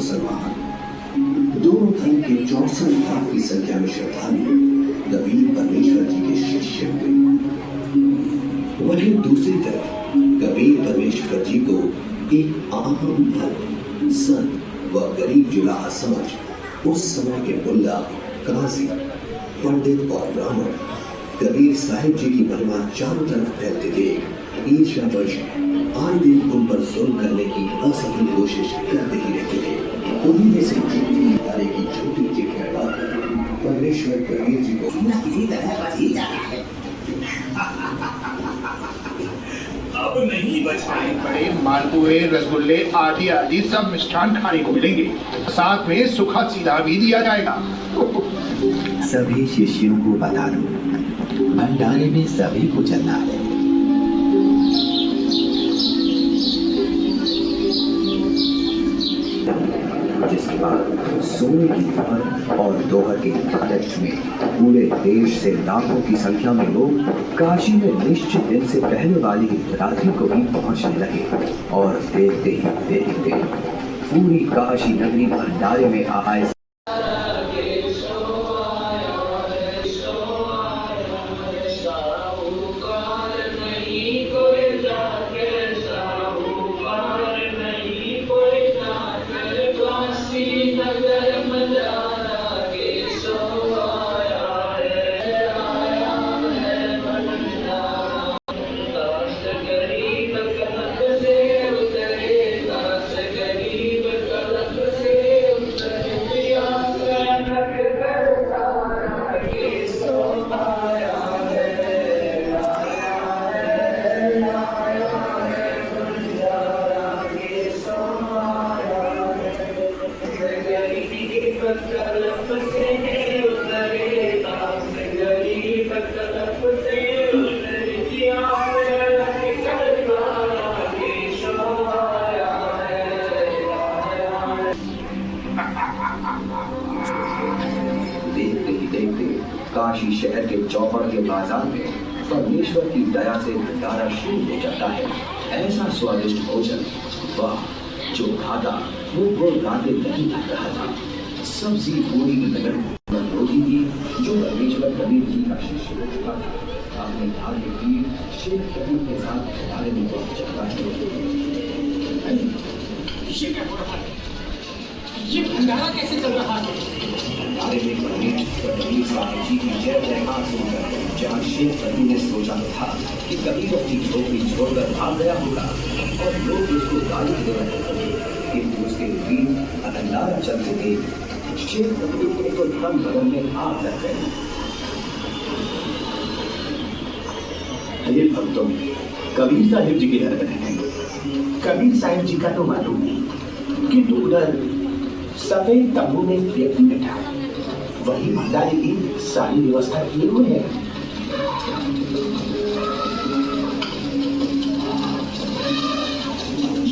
मुसलमान दोनों धर्म के 64 लाख की संख्या में श्रद्धालु कबीर परमेश्वर जी के शिष्य हुए। वहीं दूसरी तरफ कबीर परमेश्वर जी को एक आम भक्त संत व गरीब जुलाहा समझ उस समय के मुल्ला, काजी, पंडित और ब्राह्मण कबीर साहिब जी की महिमा चारों तरफ फैलते देख ईर्ष्यावश आए दिन उन पर जुल्म करने की असफल कोशिश करते ही रहते थे। उन्हीं में से तारे की छोटी चिट्ठियां डालकर परमेश्वर कबीर जी को किसी तरह बच ही जाना है। अब नहीं बच पाए। बड़े मालपुए, रसगुल्ले आदि आदि सब मिष्ठान खाने को मिलेंगे। साथ में सूखा सीधा भी दिया जाएगा। सभी शिष्यों को बता दो, भंडारे में सभी को चलना है। जिसके बाद सोने की दोहर और दोहर के लालच में पूरे देश से लाखों की संख्या में लोग काशी में निश्चित दिन से पहले वाली रात्रि को भी पहुंचने लगे और देखते ही देखते पूरी काशी नगरी भंडारे में आए। देखते ही देखते काशी शहर के चौपड़ के बाजार में परमेश्वर की दया से भंडारा शुरू हो जाता है। ऐसा स्वादिष्ट भोजन, वाह, जो खाता वो गाते नहीं थक रहा था। सब्जी पूरी नगर रोटी थी जो परमेश्वर कबीर जी का शिष्य था। अपने धार्मिक वीर शेख कबीर के साथ भंडारे में पहुंच जाता है। ये भंडारा कैसे चल रहा है? भंडारे में परमेश्वर कबीर साहब जी की जय जयकार सुनकर जहाँ शेख कबीर ने सोचा था कि कबीर अपनी झोपड़ी छोड़कर भाग गया होगा और लोग उसको गाली दे रहे थे, किंतु उसके वीर भंडारा चलते थे। शेख कबीर के तो धर्म बदल में आग लग गई। ये भक्तों, कबीर साहिब जी की हरकत है। कबीर साहिब जी का तो मालूम नहीं, किंतु उधर सफेद तंबू में एक व्यक्ति बैठा है, वही भंडारे की सारी व्यवस्था किए हुए है।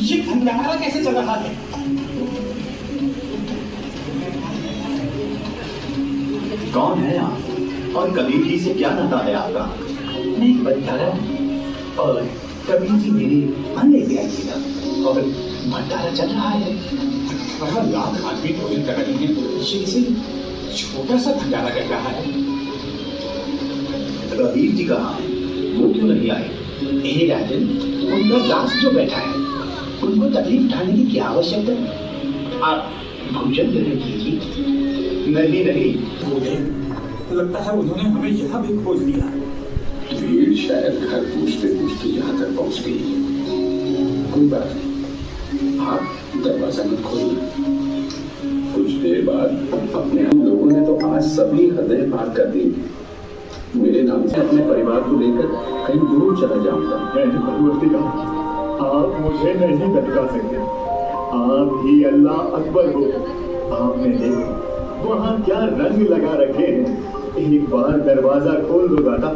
ये भंडारा कैसे चल रहा है? कौन है आप और कबीर जी से क्या नाता है आपका? मैं एक बंजारा हूँ और कबीर जी मेरे अन्य व्याजी ना, और भंडारा चल रहा है। वहाँ लाख आदमी भोजन कर रहे हैं, इसे छोटा सा भंडारा कर रहा है। कबीर जी कहाँ है? वो क्यों नहीं आए? हे राजन, उनका दास जो बैठा है, उनको तकलीफ उठाने की क्या आवश्यकता है? आप भोजन ग्रहण कीजिए। नहीं नहीं, लगता है उन्होंने हमें यहाँ भी खोज लिया। भीड़ शायद घर पूछते पूछते यहाँ तक पहुँच गई। कोई बात नहीं, आप दरवाजा मत खोलिए। कुछ देर बाद अपने हम लोगों ने तो आज सभी हृदय पार कर दी। मेरे नाम से अपने परिवार को लेकर कहीं दूर चला जाऊंगा। आप मुझे नहीं बता सकते, आप ही अल्लाह अकबर हो। आपने देखो वहाँ क्या रंग लगा रखे हैं। एक बार दरवाजा खोल दो दादा,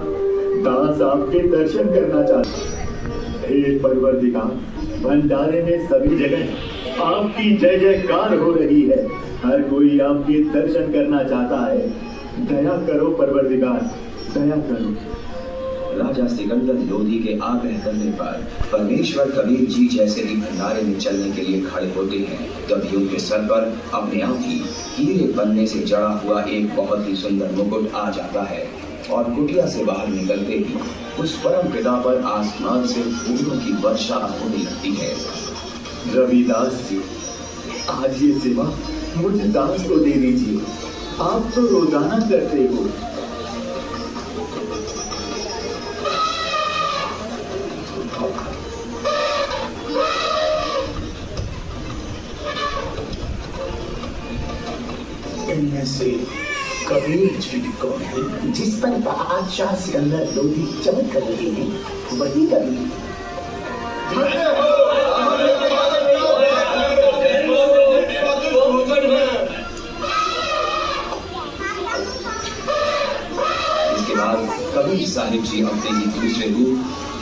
दास आपके दर्शन करना चाहता। हे परवरदिगार, भंडारे में सभी जगह आपकी जय जयकार हो रही है। हर कोई आपके दर्शन करना चाहता है। दया करो परवरदिगार, दया करो। राजा सिकंदर लोधी के आग्रह करने पर परमेश्वर कबीर जी जैसे ही भंडारे में चलने के लिए खड़े होते हैं, तभी उनके सर पर अपने आप ही हीरे पन्ने से जड़ा हुआ एक बहुत ही सुंदर मुकुट आ जाता है और कुटिया से बाहर निकलते ही उस परम पिता पर आसमान से फूलों की वर्षा होने लगती है। रविदास जी, आज ये सेवा मुझे दास को दे दीजिए, आप तो रोजाना करते हो। इनमें से कबीर जी कौन है? जिस पर बादशाह सिकंदर लोधी चमक कर रहे हैं, वही कबीर। इसके बाद कबीर साहिब जी अपने ही दूसरे रूप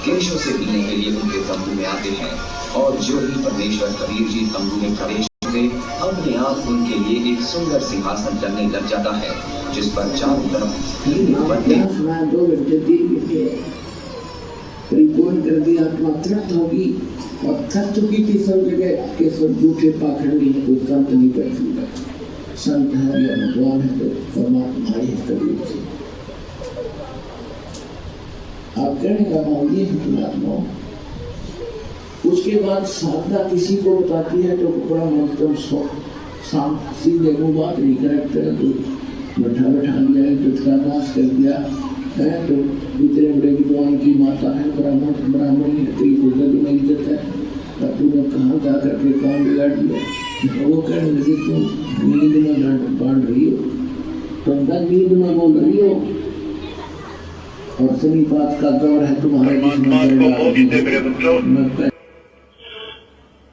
केशव से मिलने के लिए उनके तंबू में आते हैं और जो ही परमेश्वर कबीर जी तंबू में प्रवेश करते, अपने आप उनके लिए एक सुंदर सिंहासन चलने लग जाता है, जिस पर चारों तरफ हीरे पन्ने। 2 घंटे 3 घंटे रिपोर्ट कर दी, आत्मा तृप्त होगी और थक चुकी थी सब जगह के सब झूठे पाखंडी है, कोई संत नहीं कर सकता। संत है या भगवान है तो परमात्मा ही कबीर जी। आप कहने का भाव ये है परमात्मा। उसके बाद साधना किसी को बताती है तो बड़ा मतलब सीधे मुँह बात नहीं करते, तो बैठा दिया तो उसका नाश कर दिया है, तो इतने बड़े विद्वान की माता है, ब्राह्मणी है, तो ये में इज्जत है, तब तुमने कहाँ जा करके काम बिगाड़ दिया। वो कहने लगे तुम नींद में बांट रही हो, तुम तक नींद में बोल रही हो और सभी बात का दौर है तुम्हारे बीच।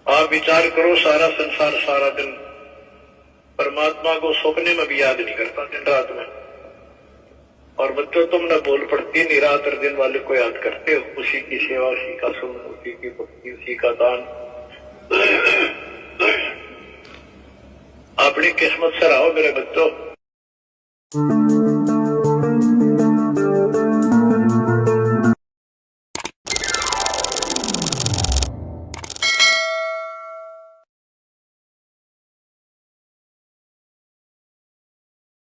आप विचार करो, सारा संसार सारा दिन परमात्मा को सपने में भी याद नहीं करता, दिन रात में। और बच्चों, तुम न बोल पड़ती, निरातर दिन वाले को याद करते हो। उसी की सेवा, उसी का सुन, उसी की भक्ति, उसी का दान। अपनी किस्मत से रहो मेरे बच्चों।